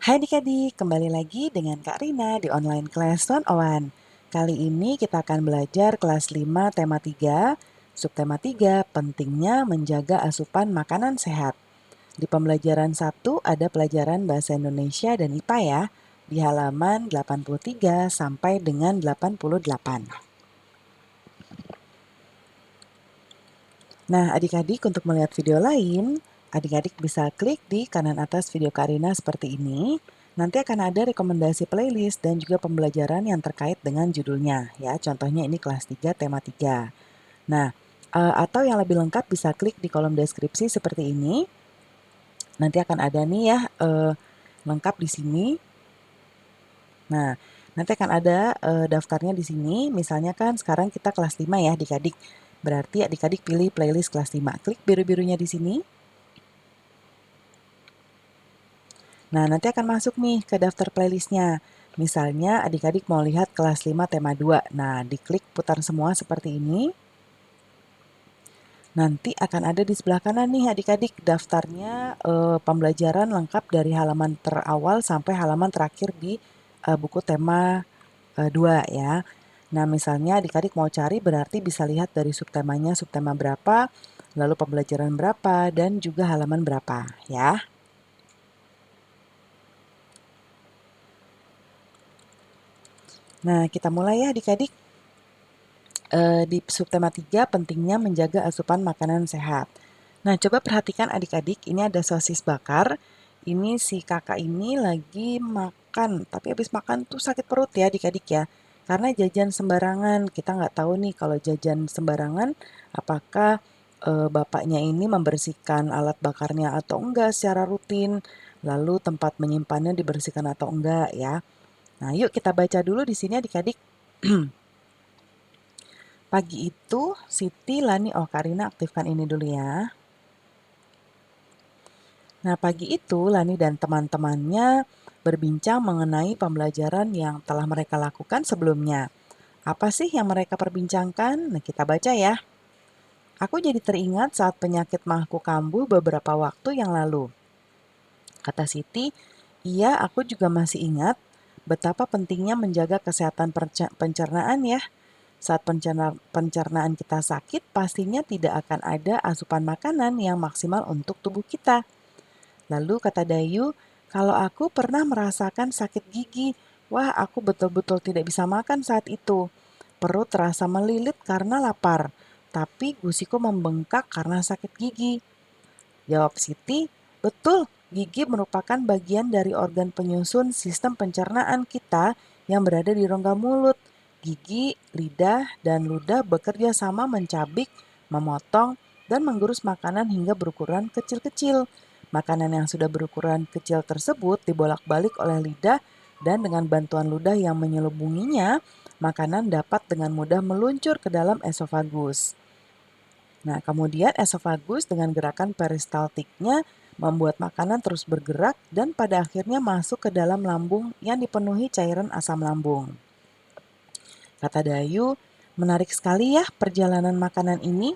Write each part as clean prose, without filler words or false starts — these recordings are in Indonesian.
Hai adik-adik, kembali lagi dengan Kak Rina di online class 101. Kali ini kita akan belajar kelas 5 tema 3, subtema 3, pentingnya menjaga asupan makanan sehat. Di pembelajaran 1 ada pelajaran bahasa Indonesia dan IPA ya, di halaman 83 sampai dengan 88. Nah, adik-adik untuk melihat video lain, adik-adik bisa klik di kanan atas video Karina seperti ini. Nanti akan ada rekomendasi playlist dan juga pembelajaran yang terkait dengan judulnya. Ya, contohnya ini kelas 3 tema 3. Nah, atau yang lebih lengkap bisa klik di kolom deskripsi seperti ini. Nanti akan ada nih ya lengkap di sini. Nah, nanti akan ada daftarnya di sini. Misalnya kan sekarang kita kelas 5 ya adik-adik. Berarti adik-adik pilih playlist kelas 5. Klik biru-birunya di sini. Nah, nanti akan masuk nih ke daftar playlistnya. Misalnya adik-adik mau lihat kelas 5 tema 2. Nah, diklik putar semua seperti ini. Nanti akan ada di sebelah kanan nih adik-adik daftarnya pembelajaran lengkap dari halaman terawal sampai halaman terakhir di buku tema 2 ya. Nah, misalnya adik-adik mau cari berarti bisa lihat dari subtemanya subtema berapa, lalu pembelajaran berapa, dan juga halaman berapa ya. Nah, kita mulai ya adik-adik. Di subtema 3 pentingnya menjaga asupan makanan sehat. Nah, coba perhatikan adik-adik, ini ada sosis bakar. Ini si kakak ini lagi makan, tapi habis makan tuh sakit perut ya adik-adik ya. Karena jajan sembarangan, kita nggak tahu nih kalau jajan sembarangan apakah bapaknya ini membersihkan alat bakarnya atau enggak secara rutin, lalu tempat menyimpannya dibersihkan atau enggak ya. Nah, yuk kita baca dulu di sini adik-adik. Pagi itu Siti, Lani, oh Karina aktifkan ini dulu ya. Nah, pagi itu Lani dan teman-temannya berbincang mengenai pembelajaran yang telah mereka lakukan sebelumnya. Apa sih yang mereka perbincangkan? Nah, kita baca ya. Aku jadi teringat saat penyakit mahku kambuh beberapa waktu yang lalu. Kata Siti, iya aku juga masih ingat betapa pentingnya menjaga kesehatan pencernaan ya. Saat pencernaan kita sakit, pastinya tidak akan ada asupan makanan yang maksimal untuk tubuh kita. Lalu kata Dayu, kalau aku pernah merasakan sakit gigi, wah aku betul-betul tidak bisa makan saat itu. Perut terasa melilit karena lapar, tapi gusiku membengkak karena sakit gigi. Jawab Siti, betul, gigi merupakan bagian dari organ penyusun sistem pencernaan kita yang berada di rongga mulut. Gigi, lidah, dan ludah bekerja sama mencabik, memotong, dan menggerus makanan hingga berukuran kecil-kecil. Makanan yang sudah berukuran kecil tersebut dibolak-balik oleh lidah dan dengan bantuan ludah yang menyelubunginya, makanan dapat dengan mudah meluncur ke dalam esofagus. Nah, kemudian esofagus dengan gerakan peristaltiknya membuat makanan terus bergerak dan pada akhirnya masuk ke dalam lambung yang dipenuhi cairan asam lambung. Kata Dayu, menarik sekali ya perjalanan makanan ini.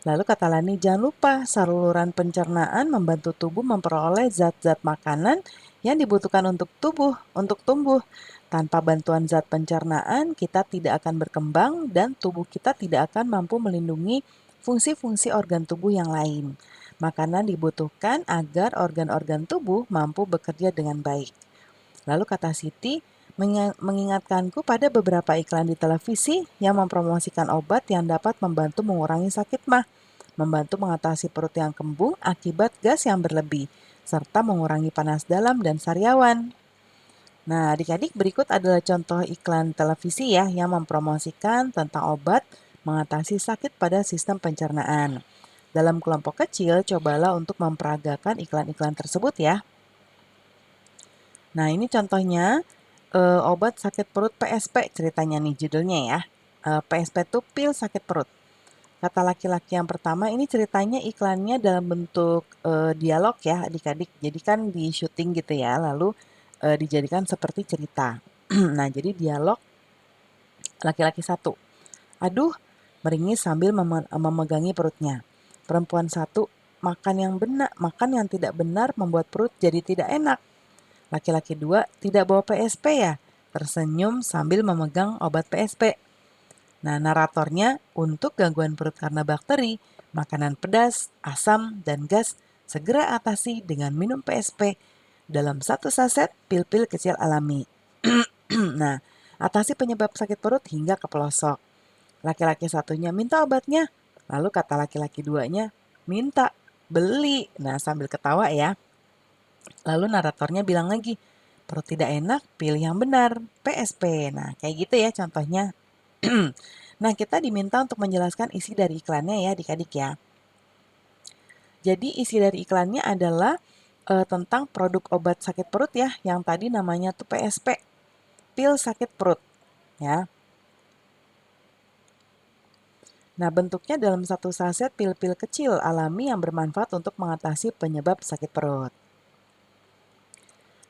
Lalu kata Lani, jangan lupa saluran pencernaan membantu tubuh memperoleh zat-zat makanan yang dibutuhkan untuk tumbuh. Tanpa bantuan zat pencernaan, kita tidak akan berkembang dan tubuh kita tidak akan mampu melindungi fungsi-fungsi organ tubuh yang lain. Makanan dibutuhkan agar organ-organ tubuh mampu bekerja dengan baik. Lalu kata Siti, mengingatkanku pada beberapa iklan di televisi yang mempromosikan obat yang dapat membantu mengurangi sakit mah, membantu mengatasi perut yang kembung akibat gas yang berlebih, serta mengurangi panas dalam dan sariawan. Nah, adik-adik berikut adalah contoh iklan televisi ya yang mempromosikan tentang obat mengatasi sakit pada sistem pencernaan. Dalam kelompok kecil, cobalah untuk memperagakan iklan-iklan tersebut ya. Nah, ini contohnya obat sakit perut PSP ceritanya nih judulnya ya. PSP itu pil sakit perut. Kata laki-laki yang pertama ini ceritanya iklannya dalam bentuk dialog ya adik-adik. Jadi kan di syuting gitu ya, lalu dijadikan seperti cerita. Nah, jadi dialog laki-laki satu. Aduh, meringis sambil memegangi perutnya. Perempuan satu, makan yang tidak benar membuat perut jadi tidak enak. Laki-laki 2 tidak bawa PSP ya? Tersenyum sambil memegang obat PSP. Nah, naratornya untuk gangguan perut karena bakteri, makanan pedas, asam, dan gas segera atasi dengan minum PSP dalam satu saset pil-pil kecil alami. Nah, atasi penyebab sakit perut hingga ke pelosok. Laki-laki satunya minta obatnya, lalu kata laki-laki duanya, minta, beli. Nah, sambil ketawa ya. Lalu naratornya bilang lagi, perut tidak enak, pilih yang benar, PSP. Nah, kayak gitu ya contohnya. Nah, kita diminta untuk menjelaskan isi dari iklannya ya adik-adik ya. Jadi isi dari iklannya adalah tentang produk obat sakit perut ya, yang tadi namanya tuh PSP, pil sakit perut ya. Nah, bentuknya dalam satu saset pil-pil kecil alami yang bermanfaat untuk mengatasi penyebab sakit perut.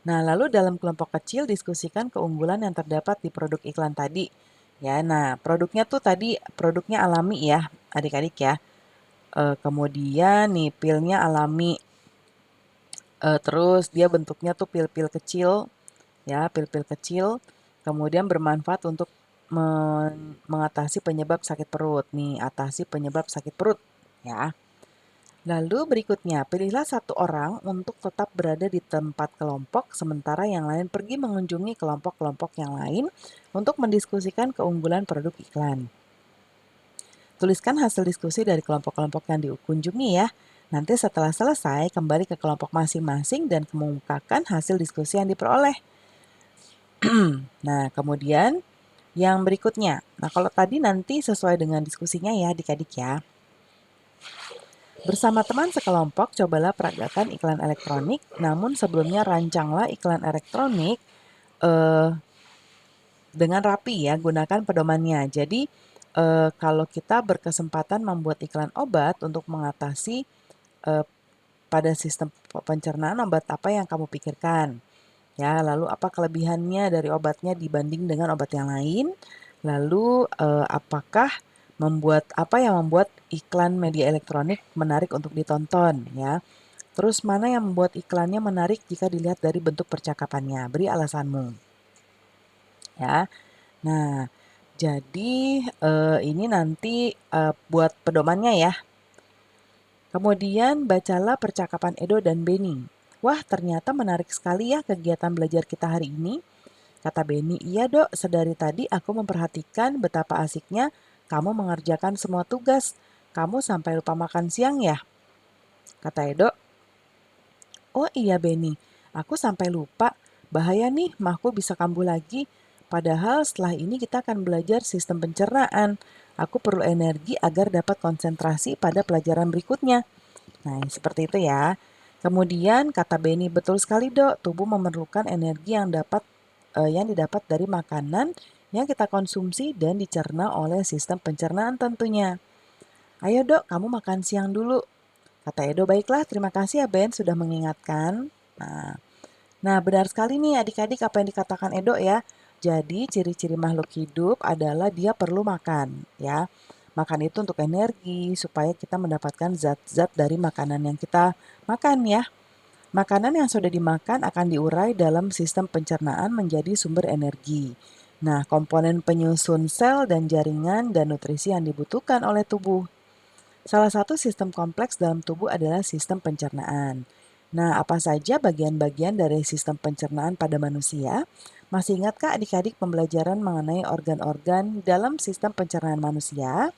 Nah, lalu dalam kelompok kecil diskusikan keunggulan yang terdapat di produk iklan tadi. Ya, nah produknya tuh tadi produknya alami ya, adik-adik ya. Kemudian nih pilnya alami, terus dia bentuknya tuh pil-pil kecil, ya pil-pil kecil. Kemudian bermanfaat untuk mengatasi penyebab sakit perut. Nih, atasi penyebab sakit perut, ya. Lalu berikutnya, pilihlah satu orang untuk tetap berada di tempat kelompok, sementara yang lain pergi mengunjungi kelompok-kelompok yang lain untuk mendiskusikan keunggulan produk iklan. Tuliskan hasil diskusi dari kelompok-kelompok yang dikunjungi ya. Nanti setelah selesai, kembali ke kelompok masing-masing dan kemukakan hasil diskusi yang diperoleh. Nah, kemudian yang berikutnya. Nah, kalau tadi nanti sesuai dengan diskusinya ya adik-adik ya. Bersama teman sekelompok, cobalah peragakan iklan elektronik, namun sebelumnya rancanglah iklan elektronik dengan rapi ya, gunakan pedomannya. Jadi, kalau kita berkesempatan membuat iklan obat untuk mengatasi pada sistem pencernaan obat apa yang kamu pikirkan. Ya, lalu apa kelebihannya dari obatnya dibanding dengan obat yang lain? Lalu apakah apa yang membuat iklan media elektronik menarik untuk ditonton ya? Terus mana yang membuat iklannya menarik jika dilihat dari bentuk percakapannya? Beri alasanmu. Ya. Nah, jadi ini nanti buat pedomannya ya. Kemudian bacalah percakapan Edo dan Beni. Wah, ternyata menarik sekali ya kegiatan belajar kita hari ini. Kata Beni, iya dok, sedari tadi aku memperhatikan betapa asiknya kamu mengerjakan semua tugas. Kamu sampai lupa makan siang ya? Kata Edo, oh iya Beni, aku sampai lupa. Bahaya nih, mahku bisa kambuh lagi. Padahal setelah ini kita akan belajar sistem pencernaan. Aku perlu energi agar dapat konsentrasi pada pelajaran berikutnya. Nah, seperti itu ya. Kemudian kata Beni, betul sekali dok, tubuh memerlukan energi yang didapat dari makanan yang kita konsumsi dan dicerna oleh sistem pencernaan tentunya. Ayo dok, kamu makan siang dulu. Kata Edo, baiklah, terima kasih ya Ben sudah mengingatkan. Nah, benar sekali nih adik-adik apa yang dikatakan Edo ya. Jadi ciri-ciri makhluk hidup adalah dia perlu makan ya. Makan itu untuk energi supaya kita mendapatkan zat-zat dari makanan yang kita makan ya. Makanan yang sudah dimakan akan diurai dalam sistem pencernaan menjadi sumber energi. Nah, komponen penyusun sel dan jaringan dan nutrisi yang dibutuhkan oleh tubuh. Salah satu sistem kompleks dalam tubuh adalah sistem pencernaan. Nah, apa saja bagian-bagian dari sistem pencernaan pada manusia? Masih ingatkah adik-adik pembelajaran mengenai organ-organ dalam sistem pencernaan manusia?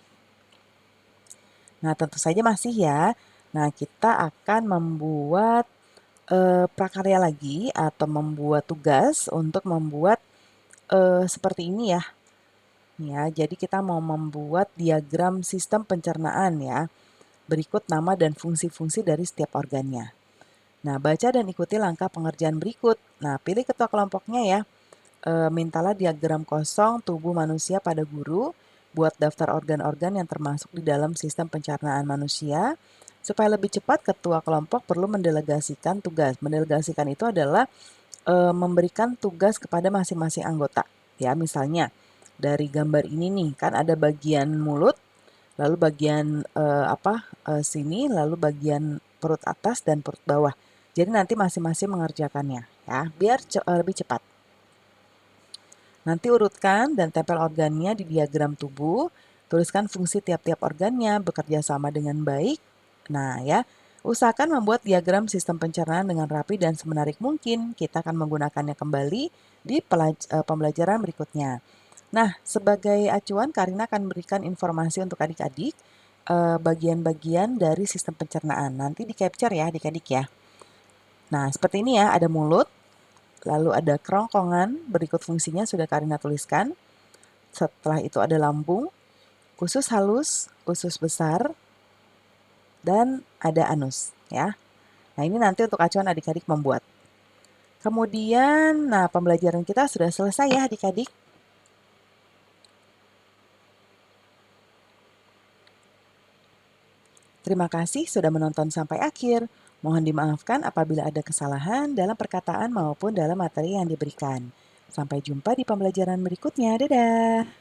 Nah, tentu saja masih ya. Nah, kita akan membuat prakarya lagi atau membuat tugas untuk membuat seperti ini ya. Ya, jadi kita mau membuat diagram sistem pencernaan ya. Berikut nama dan fungsi-fungsi dari setiap organnya. Nah, baca dan ikuti langkah pengerjaan berikut. Nah, pilih ketua kelompoknya ya. Mintalah diagram kosong tubuh manusia pada guru. Buat daftar organ-organ yang termasuk di dalam sistem pencernaan manusia. Supaya lebih cepat, ketua kelompok perlu mendelegasikan tugas. Mendelegasikan itu adalah memberikan tugas kepada masing-masing anggota. Ya, misalnya dari gambar ini nih, kan ada bagian mulut, lalu bagian sini, lalu bagian perut atas dan perut bawah. Jadi nanti masing-masing mengerjakannya ya, biar lebih cepat. Nanti urutkan dan tempel organnya di diagram tubuh, tuliskan fungsi tiap-tiap organnya bekerja sama dengan baik. Nah ya, usahakan membuat diagram sistem pencernaan dengan rapi dan semenarik mungkin. Kita akan menggunakannya kembali di pembelajaran berikutnya. Nah, sebagai acuan, Karina akan memberikan informasi untuk adik-adik bagian-bagian dari sistem pencernaan. Nanti di-capture ya adik-adik ya. Nah, seperti ini ya, ada mulut, lalu ada kerongkongan, berikut fungsinya sudah Karina tuliskan. Setelah itu ada lambung, usus halus, usus besar, dan ada anus ya. Nah, ini nanti untuk acuan adik-adik membuat. Kemudian, nah pembelajaran kita sudah selesai ya adik-adik. Terima kasih sudah menonton sampai akhir. Mohon dimaafkan apabila ada kesalahan dalam perkataan maupun dalam materi yang diberikan. Sampai jumpa di pembelajaran berikutnya. Dadah!